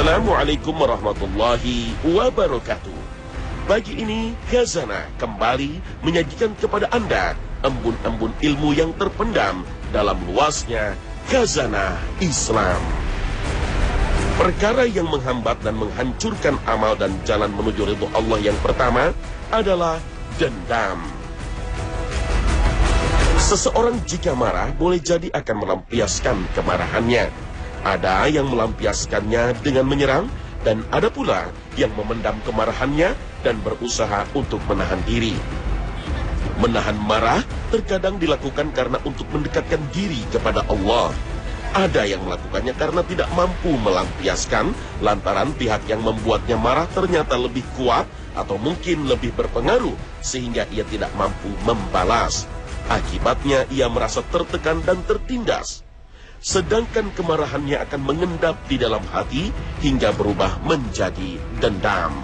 Assalamualaikum warahmatullahi wabarakatuh. Pagi ini Khazanah kembali menyajikan kepada Anda embun-embun ilmu yang terpendam dalam luasnya Khazanah Islam. Perkara yang menghambat dan menghancurkan amal dan jalan menuju ridho Allah yang pertama adalah dendam. Seseorang jika marah boleh jadi akan melampiaskan kemarahannya. Ada yang melampiaskannya dengan menyerang, dan ada pula yang memendam kemarahannya dan berusaha untuk menahan diri. Menahan marah terkadang dilakukan karena untuk mendekatkan diri kepada Allah. Ada yang melakukannya karena tidak mampu melampiaskan, lantaran pihak yang membuatnya marah ternyata lebih kuat atau mungkin lebih berpengaruh, sehingga ia tidak mampu membalas. Akibatnya ia merasa tertekan dan tertindas. Sedangkan kemarahannya akan mengendap di dalam hati hingga berubah menjadi dendam.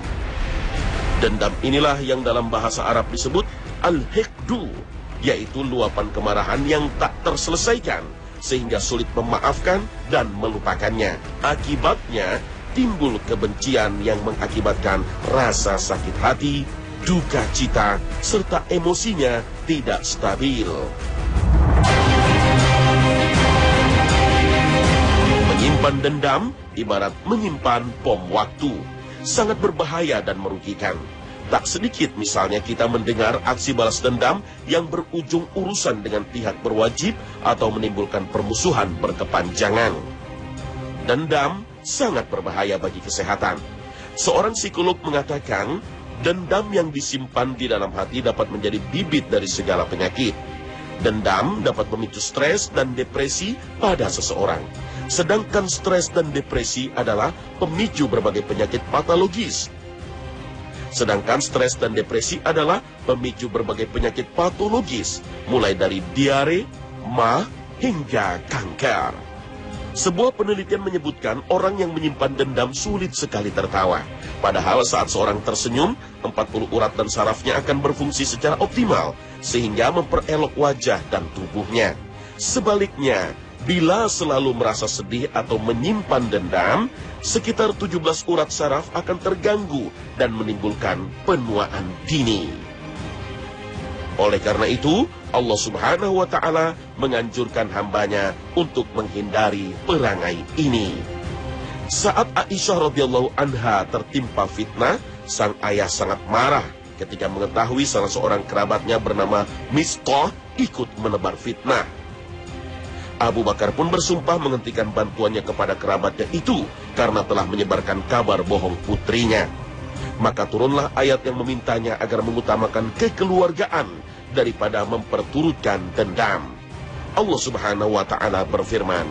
Dendam inilah yang dalam bahasa Arab disebut al-hiqdu, yaitu luapan kemarahan yang tak terselesaikan sehingga sulit memaafkan dan melupakannya. Akibatnya timbul kebencian yang mengakibatkan rasa sakit hati, duka cita, serta emosinya tidak stabil. Menyimpan dendam ibarat menyimpan bom waktu, sangat berbahaya dan merugikan. Tak sedikit misalnya kita mendengar aksi balas dendam yang berujung urusan dengan pihak berwajib atau menimbulkan permusuhan berkepanjangan. Dendam sangat berbahaya bagi kesehatan. Seorang psikolog mengatakan, dendam yang disimpan di dalam hati dapat menjadi bibit dari segala penyakit. Dendam dapat memicu stres dan depresi pada seseorang. Sedangkan stres dan depresi adalah pemicu berbagai penyakit patologis. Mulai dari diare, mah, hingga kanker. Sebuah penelitian menyebutkan orang yang menyimpan dendam sulit sekali tertawa. Padahal saat seorang tersenyum, 40 urat dan sarafnya akan berfungsi secara optimal, sehingga memperelok wajah dan tubuhnya. Sebaliknya, bila selalu merasa sedih atau menyimpan dendam, sekitar 17 urat saraf akan terganggu dan menimbulkan penuaan dini. Oleh karena itu, Allah Subhanahu wa Ta'ala menganjurkan hambanya untuk menghindari perangai ini. Saat Aisyah radhiyallahu anha tertimpa fitnah, sang ayah sangat marah ketika mengetahui salah seorang kerabatnya bernama Mistah ikut menebar fitnah. Abu Bakar pun bersumpah menghentikan bantuannya kepada kerabatnya itu karena telah menyebarkan kabar bohong putrinya. Maka turunlah ayat yang memintanya agar mengutamakan kekeluargaan daripada memperturutkan dendam. Allah Subhanahu wa Ta'ala berfirman,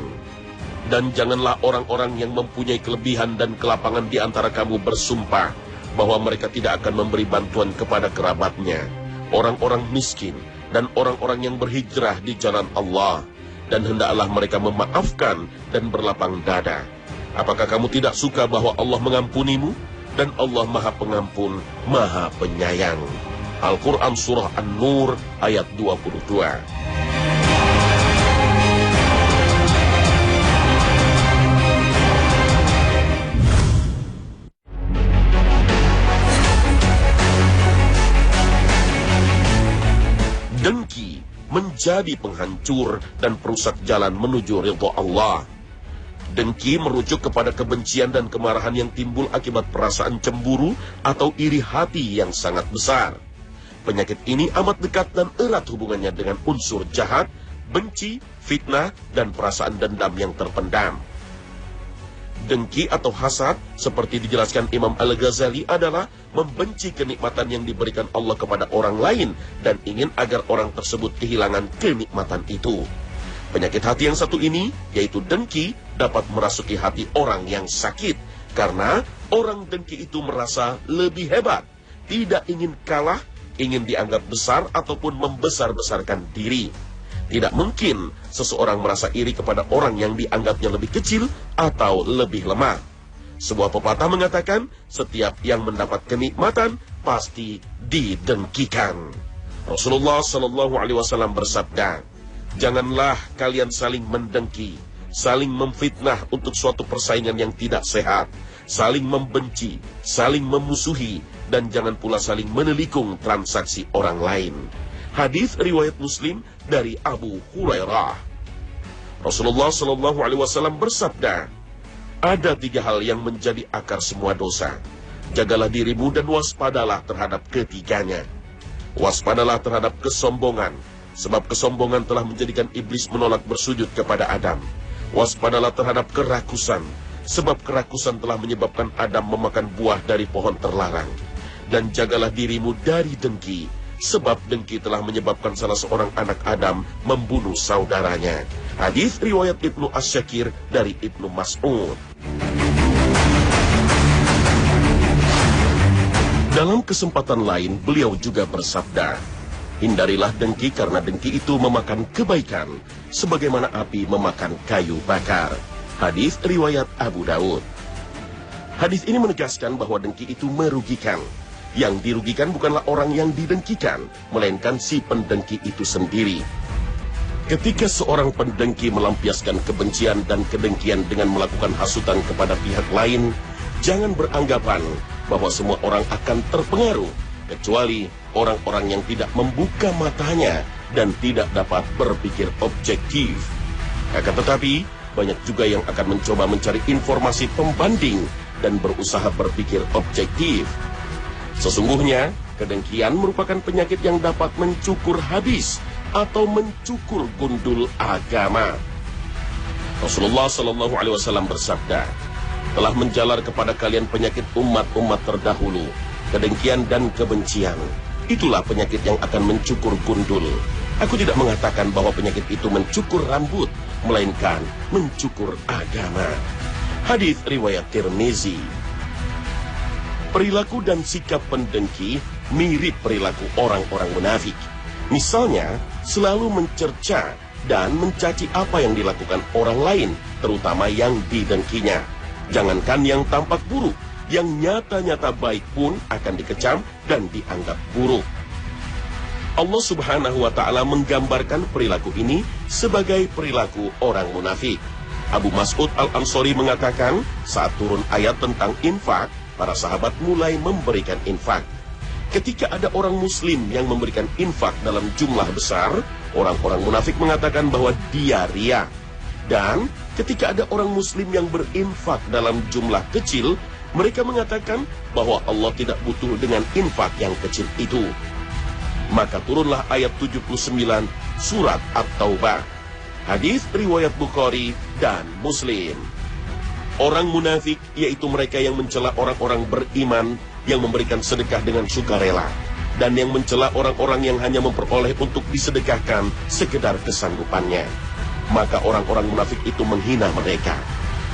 "Dan janganlah orang-orang yang mempunyai kelebihan dan kelapangan di antara kamu bersumpah bahwa mereka tidak akan memberi bantuan kepada kerabatnya, orang-orang miskin dan orang-orang yang berhijrah di jalan Allah. Dan hendaklah mereka memaafkan dan berlapang dada. Apakah kamu tidak suka bahwa Allah mengampunimu? Dan Allah Maha Pengampun, Maha Penyayang." Al-Quran Surah An-Nur ayat 22. Dengki menjadi penghancur dan perusak jalan menuju ridho Allah. Dengki merujuk kepada kebencian dan kemarahan yang timbul akibat perasaan cemburu atau iri hati yang sangat besar. Penyakit ini amat dekat dan erat hubungannya dengan unsur jahat, benci, fitnah, dan perasaan dendam yang terpendam. Dengki atau hasad, seperti dijelaskan Imam Al-Ghazali, adalah membenci kenikmatan yang diberikan Allah kepada orang lain dan ingin agar orang tersebut kehilangan kenikmatan itu. Penyakit hati yang satu ini, yaitu dengki, dapat merasuki hati orang yang sakit, karena orang dengki itu merasa lebih hebat, tidak ingin kalah, ingin dianggap besar ataupun membesar-besarkan diri. Tidak mungkin seseorang merasa iri kepada orang yang dianggapnya lebih kecil atau lebih lemah. Sebuah pepatah mengatakan, setiap yang mendapat kenikmatan pasti didengkikan. Rasulullah Shallallahu Alaihi Wasallam bersabda, "Janganlah kalian saling mendengki, saling memfitnah untuk suatu persaingan yang tidak sehat. saling membenci, saling memusuhi, dan jangan pula saling menelikung transaksi orang lain. Hadis riwayat Muslim dari Abu Hurairah. Rasulullah SAW bersabda, ada 3 hal yang menjadi akar semua dosa. Jagalah dirimu dan waspadalah terhadap ketiganya. Waspadalah terhadap kesombongan, sebab kesombongan telah menjadikan iblis menolak bersujud kepada Adam. Waspadalah terhadap kerakusan, sebab kerakusan telah menyebabkan Adam memakan buah dari pohon terlarang. Dan jagalah dirimu dari dengki, sebab dengki telah menyebabkan salah seorang anak Adam membunuh saudaranya. Hadis riwayat Ibnu Asy-Syakir dari Ibnu Mas'ud. Dalam kesempatan lain, beliau juga bersabda, hindarilah dengki karena dengki itu memakan kebaikan, sebagaimana api memakan kayu bakar. Hadis riwayat Abu Daud. Hadis ini menegaskan bahwa dengki itu merugikan. Yang dirugikan bukanlah orang yang didengkikan, melainkan si pendengki itu sendiri. Ketika seorang pendengki melampiaskan kebencian dan kedengkian dengan melakukan hasutan kepada pihak lain, jangan beranggapan bahwa semua orang akan terpengaruh, kecuali orang-orang yang tidak membuka matanya dan tidak dapat berpikir objektif. Akan tetapi, banyak juga yang akan mencoba mencari informasi pembanding dan berusaha berpikir objektif. Sesungguhnya, kedengkian merupakan penyakit yang dapat mencukur habis atau mencukur gundul agama. Rasulullah SAW bersabda, telah menjalar kepada kalian penyakit umat-umat terdahulu, kedengkian dan kebencian. Itulah penyakit yang akan mencukur gundul. Aku tidak mengatakan bahwa penyakit itu mencukur rambut, melainkan mencukur agama. Hadis riwayat Tirmizi. Perilaku dan sikap pendengki mirip perilaku orang-orang munafik. Misalnya, selalu mencerca dan mencaci apa yang dilakukan orang lain, terutama yang didengkinya. Jangankan yang tampak buruk, yang nyata-nyata baik pun akan dikecam dan dianggap buruk. Allah Subhanahu wa Ta'ala menggambarkan perilaku ini sebagai perilaku orang munafik. Abu Mas'ud Al-Ansori mengatakan, saat turun ayat tentang infak, para sahabat mulai memberikan infak. Ketika ada orang muslim yang memberikan infak dalam jumlah besar, orang-orang munafik mengatakan bahwa dia riya. Dan ketika ada orang muslim yang berinfak dalam jumlah kecil, mereka mengatakan bahwa Allah tidak butuh dengan infak yang kecil itu. Maka turunlah ayat 79 surat At-Taubah. Hadis riwayat Bukhari dan Muslim. Orang munafik yaitu mereka yang mencela orang-orang beriman yang memberikan sedekah dengan sukarela, dan yang mencela orang-orang yang hanya memperoleh untuk disedekahkan sekedar kesanggupannya. Maka orang-orang munafik itu menghina mereka.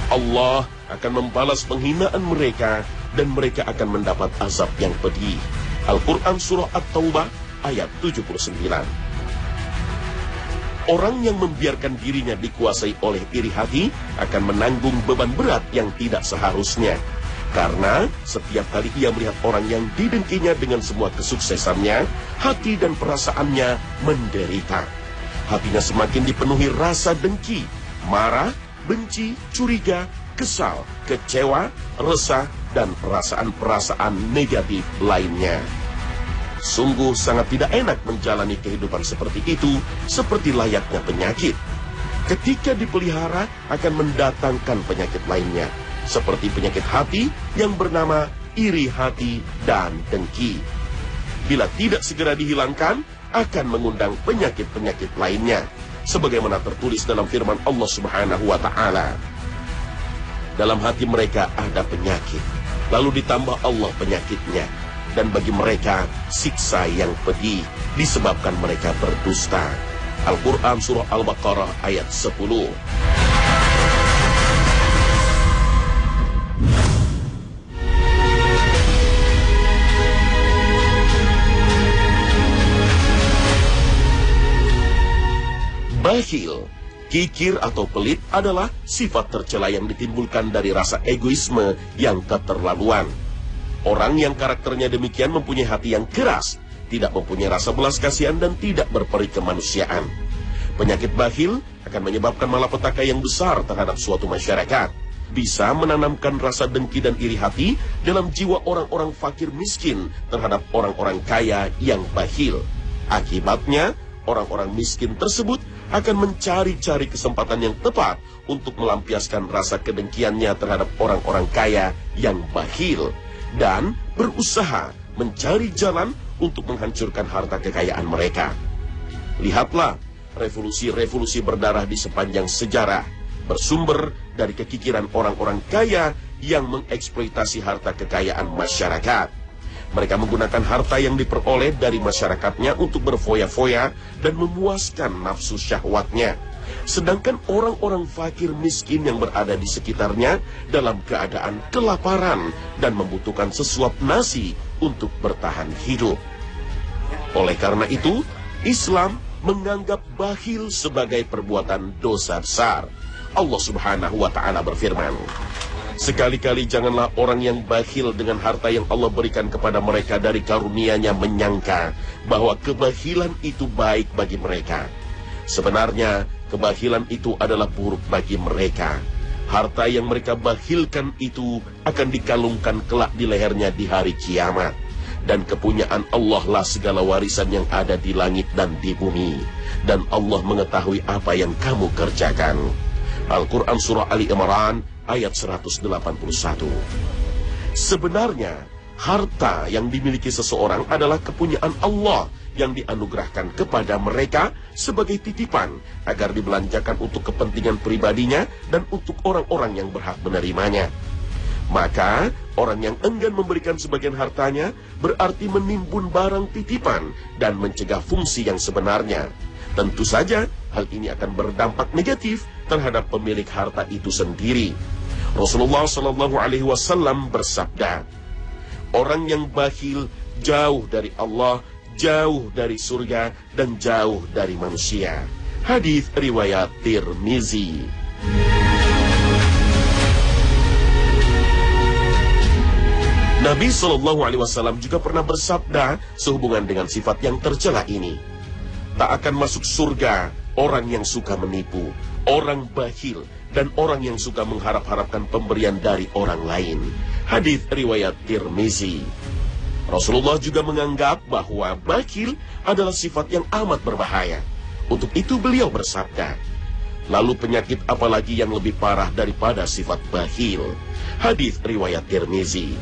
Allah akan membalas penghinaan mereka dan mereka akan mendapat azab yang pedih. Al-Quran Surah At-Taubah ayat 79. Orang yang membiarkan dirinya dikuasai oleh iri hati akan menanggung beban berat yang tidak seharusnya. Karena setiap kali ia melihat orang yang didengkinya dengan semua kesuksesannya, hati dan perasaannya menderita. Hatinya semakin dipenuhi rasa dengki, marah, benci, curiga, kesal, kecewa, resah, dan perasaan-perasaan negatif lainnya. Sungguh sangat tidak enak menjalani kehidupan seperti itu, seperti layaknya penyakit. Ketika dipelihara akan mendatangkan penyakit lainnya, seperti penyakit hati yang bernama iri hati dan dengki. Bila tidak segera dihilangkan, akan mengundang penyakit-penyakit lainnya, sebagaimana tertulis dalam firman Allah Subhanahu wa Ta'ala. Dalam hati mereka ada penyakit, lalu ditambah Allah penyakitnya. Dan bagi mereka siksa yang pedih disebabkan mereka berdusta. Al-Quran Surah Al-Baqarah ayat 10. Bakhil, kikir atau pelit adalah sifat tercela yang ditimbulkan dari rasa egoisme yang keterlaluan. Orang yang karakternya demikian mempunyai hati yang keras, tidak mempunyai rasa belas kasihan dan tidak berperi kemanusiaan. Penyakit bakhil akan menyebabkan malapetaka yang besar terhadap suatu masyarakat. bisa menanamkan rasa dengki dan iri hati dalam jiwa orang-orang fakir miskin terhadap orang-orang kaya yang bakhil. Akibatnya, orang-orang miskin tersebut akan mencari-cari kesempatan yang tepat untuk melampiaskan rasa kedengkiannya terhadap orang-orang kaya yang bakhil dan berusaha mencari jalan untuk menghancurkan harta kekayaan mereka. Lihatlah, revolusi-revolusi berdarah di sepanjang sejarah bersumber dari kekikiran orang-orang kaya yang mengeksploitasi harta kekayaan masyarakat. Mereka menggunakan harta yang diperoleh dari masyarakatnya untuk berfoya-foya dan memuaskan nafsu syahwatnya. Sedangkan orang-orang fakir miskin yang berada di sekitarnya dalam keadaan kelaparan dan membutuhkan sesuap nasi untuk bertahan hidup. Oleh karena itu, Islam menganggap bakhil sebagai perbuatan dosa besar. Allah Subhanahu wa Ta'ala berfirman, sekali-kali janganlah orang yang bakhil dengan harta yang Allah berikan kepada mereka dari karunia-Nya menyangka bahwa kebahilan itu baik bagi mereka. Sebenarnya, kebahilan itu adalah buruk bagi mereka. Harta yang mereka bakhilkan itu akan dikalungkan kelak di lehernya di hari kiamat. Dan kepunyaan Allah lah segala warisan yang ada di langit dan di bumi. Dan Allah mengetahui apa yang kamu kerjakan. Al-Quran Surah Ali Imran ayat 181. Sebenarnya, harta yang dimiliki seseorang adalah kepunyaan Allah yang dianugerahkan kepada mereka sebagai titipan agar dibelanjakan untuk kepentingan pribadinya dan untuk orang-orang yang berhak menerimanya. Maka, orang yang enggan memberikan sebagian hartanya berarti menimbun barang titipan dan mencegah fungsi yang sebenarnya. Tentu saja, hal ini akan berdampak negatif terhadap pemilik harta itu sendiri. Rasulullah SAW bersabda, orang yang bakhil jauh dari Allah, jauh dari surga, dan jauh dari manusia. Hadis riwayat Tirmizi. Nabi SAW juga pernah bersabda sehubungan dengan sifat yang tercela ini. Tak akan masuk surga orang yang suka menipu, orang bakhil, dan orang yang suka mengharap-harapkan pemberian dari orang lain. Hadis riwayat Tirmizi. Rasulullah juga menganggap bahwa bakhil adalah sifat yang amat berbahaya. Untuk itu beliau bersabda, lalu penyakit apalagi yang lebih parah daripada sifat bakhil? Hadis riwayat Tirmizi.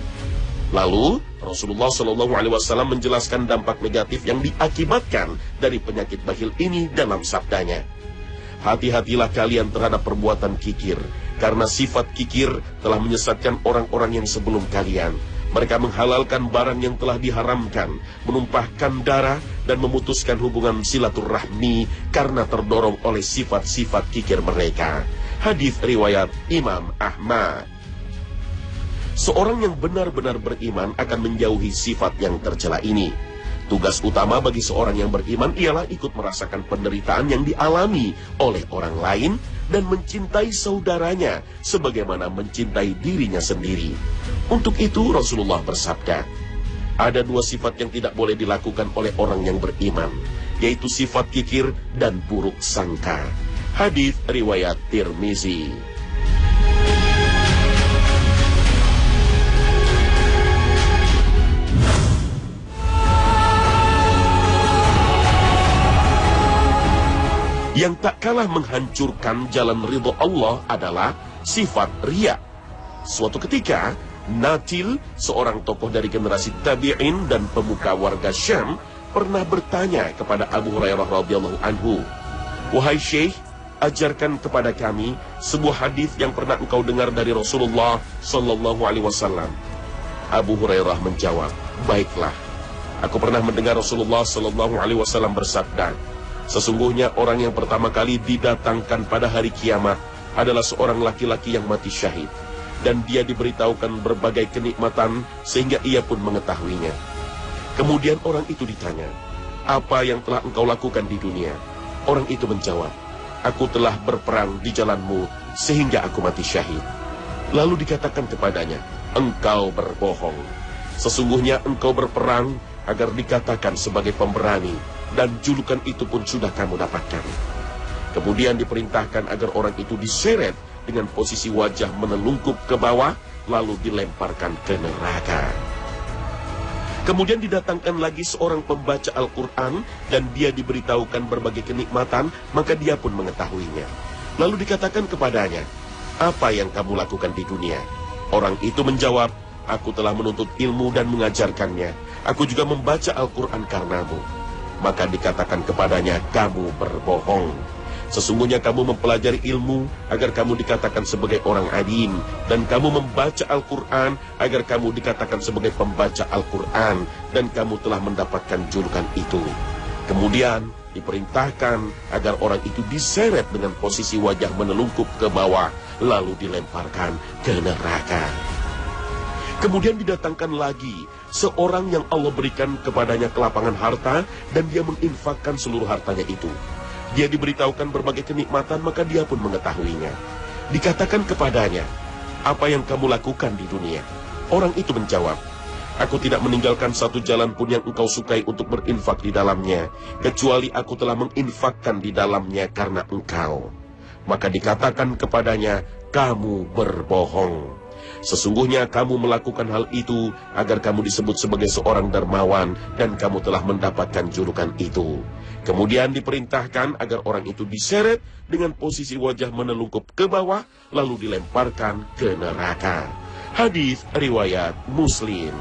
Lalu Rasulullah SAW menjelaskan dampak negatif yang diakibatkan dari penyakit bakhil ini dalam sabdanya. Hati-hatilah kalian terhadap perbuatan kikir, karena sifat kikir telah menyesatkan orang-orang yang sebelum kalian. Mereka menghalalkan barang yang telah diharamkan, menumpahkan darah, dan memutuskan hubungan silaturahmi karena terdorong oleh sifat-sifat kikir mereka. Hadis riwayat Imam Ahmad. Seorang yang benar-benar beriman akan menjauhi sifat yang tercela ini. Tugas utama bagi seorang yang beriman ialah ikut merasakan penderitaan yang dialami oleh orang lain dan mencintai saudaranya sebagaimana mencintai dirinya sendiri. Untuk itu Rasulullah bersabda, ada dua sifat yang tidak boleh dilakukan oleh orang yang beriman, yaitu sifat kikir dan buruk sangka. Hadis riwayat Tirmizi. Yang tak kalah menghancurkan jalan ridho Allah adalah sifat riya. Suatu ketika, Natil, seorang tokoh dari generasi tabi'in dan pemuka warga Syam, pernah bertanya kepada Abu Hurairah radhiyallahu anhu, "Wahai Syekh, ajarkan kepada kami sebuah hadis yang pernah engkau dengar dari Rasulullah sallallahu alaihi wasallam." Abu Hurairah menjawab, "Baiklah, aku pernah mendengar Rasulullah sallallahu alaihi wasallam bersabda, sesungguhnya orang yang pertama kali didatangkan pada hari kiamat adalah seorang laki-laki yang mati syahid, dan dia diberitahukan berbagai kenikmatan sehingga ia pun mengetahuinya. Kemudian orang itu ditanya, apa yang telah engkau lakukan di dunia? Orang itu menjawab, aku telah berperang di jalanmu sehingga aku mati syahid. Lalu dikatakan kepadanya, engkau berbohong. Sesungguhnya engkau berperang agar dikatakan sebagai pemberani, dan julukan itu pun sudah kamu dapatkan. Kemudian diperintahkan agar orang itu diseret dengan posisi wajah menelungkup ke bawah, lalu dilemparkan ke neraka. Kemudian didatangkan lagi seorang pembaca Al-Quran, dan dia diberitahukan berbagai kenikmatan, maka dia pun mengetahuinya. Lalu dikatakan kepadanya, "Apa yang kamu lakukan di dunia?" Orang itu menjawab, "Aku telah menuntut ilmu dan mengajarkannya. Aku juga membaca Al-Quran karenamu." Maka dikatakan kepadanya, "Kamu berbohong. Sesungguhnya kamu mempelajari ilmu agar kamu dikatakan sebagai orang alim, dan kamu membaca Al-Quran agar kamu dikatakan sebagai pembaca Al-Quran, dan kamu telah mendapatkan julukan itu." Kemudian diperintahkan agar orang itu diseret dengan posisi wajah menelungkup ke bawah, lalu dilemparkan ke neraka. Kemudian didatangkan lagi seorang yang Allah berikan kepadanya kelapangan harta, dan dia menginfakkan seluruh hartanya itu. Dia diberitahukan berbagai kenikmatan, maka dia pun mengetahuinya. Dikatakan kepadanya, "Apa yang kamu lakukan di dunia?" Orang itu menjawab, "Aku tidak meninggalkan satu jalan pun yang engkau sukai untuk berinfak di dalamnya, kecuali aku telah menginfakkan di dalamnya karena engkau." Maka dikatakan kepadanya, "Kamu berbohong. Sesungguhnya kamu melakukan hal itu agar kamu disebut sebagai seorang dermawan, dan kamu telah mendapatkan julukan itu." Kemudian diperintahkan agar orang itu diseret dengan posisi wajah menelungkup ke bawah, lalu dilemparkan ke neraka. Hadis riwayat Muslim.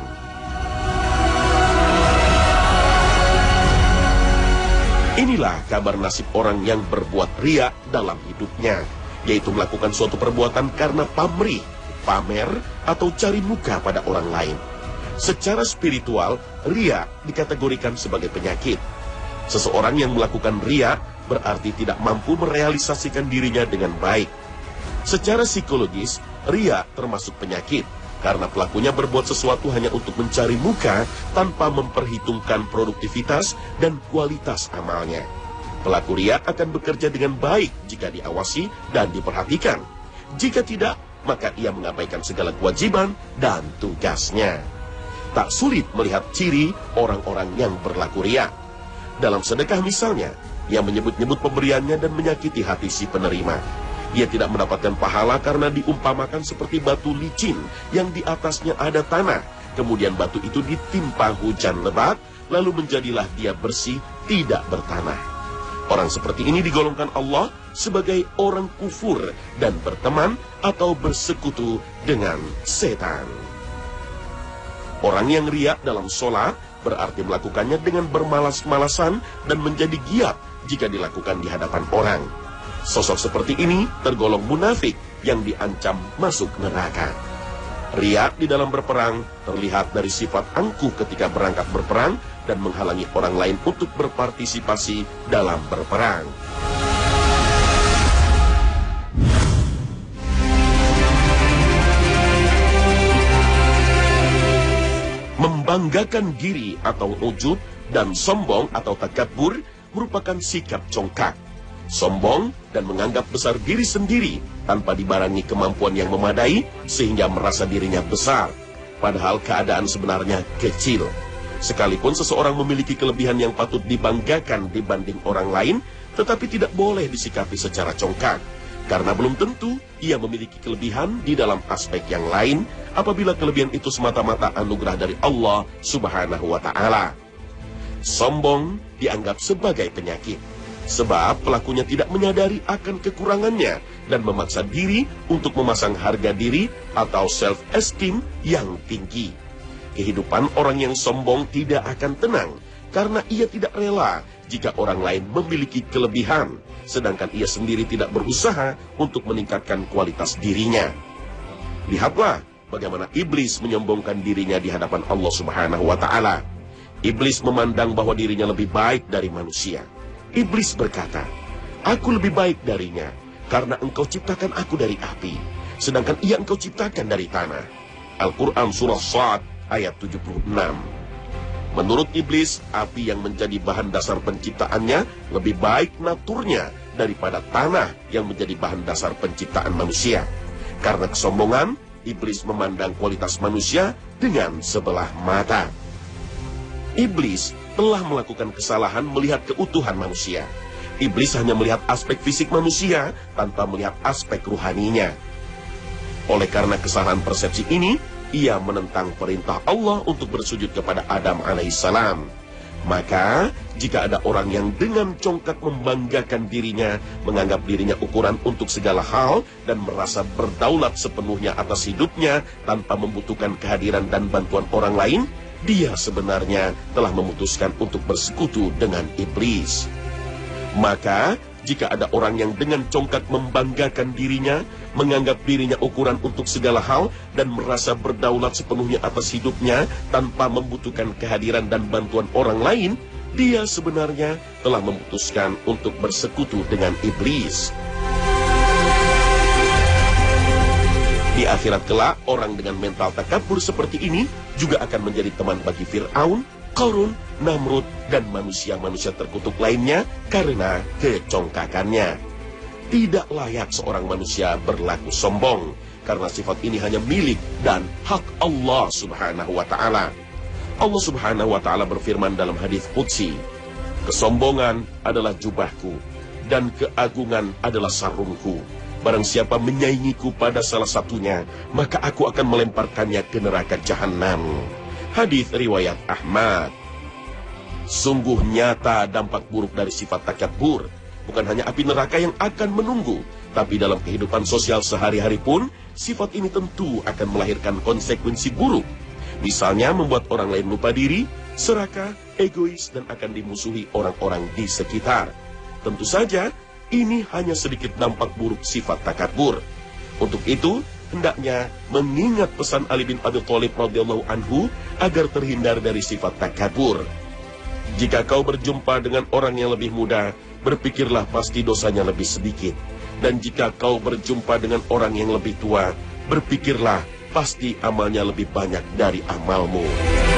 Inilah kabar nasib orang yang berbuat riya dalam hidupnya, yaitu melakukan suatu perbuatan karena pamrih, pamer, atau cari muka pada orang lain. Secara spiritual, riya dikategorikan sebagai penyakit. Seseorang yang melakukan riya berarti tidak mampu merealisasikan dirinya dengan baik. Secara psikologis, riya termasuk penyakit, karena pelakunya berbuat sesuatu hanya untuk mencari muka tanpa memperhitungkan produktivitas dan kualitas amalnya. Pelaku riya akan bekerja dengan baik jika diawasi dan diperhatikan. Jika tidak, maka ia mengabaikan segala kewajiban dan tugasnya. Tak sulit melihat ciri orang-orang yang berlaku riya. Dalam sedekah misalnya, ia menyebut-nyebut pemberiannya dan menyakiti hati si penerima. Ia tidak mendapatkan pahala karena diumpamakan seperti batu licin yang di atasnya ada tanah. Kemudian batu itu ditimpa hujan lebat, lalu menjadilah dia bersih, tidak bertanah. Orang seperti ini digolongkan Allah sebagai orang kufur dan berteman atau bersekutu dengan setan. Orang yang riya dalam sholat berarti melakukannya dengan bermalas-malasan dan menjadi giat jika dilakukan di hadapan orang. Sosok seperti ini tergolong munafik yang diancam masuk neraka. Riya di dalam berperang terlihat dari sifat angkuh ketika berangkat berperang dan menghalangi orang lain untuk berpartisipasi dalam berperang. Membanggakan diri atau ujub dan sombong atau takabur merupakan sikap congkak. Sombong dan menganggap besar diri sendiri tanpa dibarengi kemampuan yang memadai sehingga merasa dirinya besar, padahal keadaan sebenarnya kecil. Sekalipun seseorang memiliki kelebihan yang patut dibanggakan dibanding orang lain, tetapi tidak boleh disikapi secara congkak, karena belum tentu ia memiliki kelebihan di dalam aspek yang lain apabila kelebihan itu semata-mata anugerah dari Allah Subhanahu wa Ta'ala. Sombong dianggap sebagai penyakit, sebab pelakunya tidak menyadari akan kekurangannya dan memaksa diri untuk memasang harga diri atau self-esteem yang tinggi. Kehidupan orang yang sombong tidak akan tenang, karena ia tidak rela jika orang lain memiliki kelebihan, sedangkan ia sendiri tidak berusaha untuk meningkatkan kualitas dirinya. Lihatlah bagaimana iblis menyombongkan dirinya di hadapan Allah Subhanahu wa Ta'ala. Iblis memandang bahwa dirinya lebih baik dari manusia. Iblis berkata, "Aku lebih baik darinya, karena engkau ciptakan aku dari api, sedangkan ia engkau ciptakan dari tanah." Al-Quran Surah Shad ayat 76. Menurut iblis, api yang menjadi bahan dasar penciptaannya lebih baik naturnya daripada tanah yang menjadi bahan dasar penciptaan manusia. Karena kesombongan, iblis memandang kualitas manusia dengan sebelah mata. Iblis telah melakukan kesalahan melihat keutuhan manusia. Iblis hanya melihat aspek fisik manusia tanpa melihat aspek ruhaninya. Oleh karena kesalahan persepsi ini, ia menentang perintah Allah untuk bersujud kepada Adam alaihissalam. Maka, jika ada orang yang dengan congkak membanggakan dirinya, menganggap dirinya ukuran untuk segala hal, dan merasa berdaulat sepenuhnya atas hidupnya tanpa membutuhkan kehadiran dan bantuan orang lain, dia sebenarnya telah memutuskan untuk bersekutu dengan iblis. Maka, jika ada orang yang dengan congkak membanggakan dirinya, menganggap dirinya ukuran untuk segala hal, dan merasa berdaulat sepenuhnya atas hidupnya tanpa membutuhkan kehadiran dan bantuan orang lain, dia sebenarnya telah memutuskan untuk bersekutu dengan iblis. Di akhirat kelak, orang dengan mental takabur seperti ini juga akan menjadi teman bagi Fir'aun, Qarun, Namrud, dan manusia-manusia terkutuk lainnya karena kecongkakannya. Tidak layak seorang manusia berlaku sombong, karena sifat ini hanya milik dan hak Allah subhanahu wa ta'ala. Allah subhanahu wa ta'ala berfirman dalam hadis qudsi, "Kesombongan adalah jubahku, dan keagungan adalah sarungku. Barang siapa menyaingiku pada salah satunya, maka aku akan melemparkannya ke neraka jahanam." Hadis riwayat Ahmad. Sungguh nyata dampak buruk dari sifat takabur. Bukan hanya api neraka yang akan menunggu, tapi dalam kehidupan sosial sehari-hari pun, sifat ini tentu akan melahirkan konsekuensi buruk. Misalnya membuat orang lain lupa diri, serakah, egois, dan akan dimusuhi orang-orang di sekitar. Tentu saja, ini hanya sedikit dampak buruk sifat takabur. Untuk itu, hendaknya mengingat pesan Ali bin Abi Thalib radhiyallahu anhu agar terhindar dari sifat takabur. Jika kau berjumpa dengan orang yang lebih muda, berpikirlah pasti dosanya lebih sedikit. Dan jika kau berjumpa dengan orang yang lebih tua, berpikirlah pasti amalnya lebih banyak dari amalmu.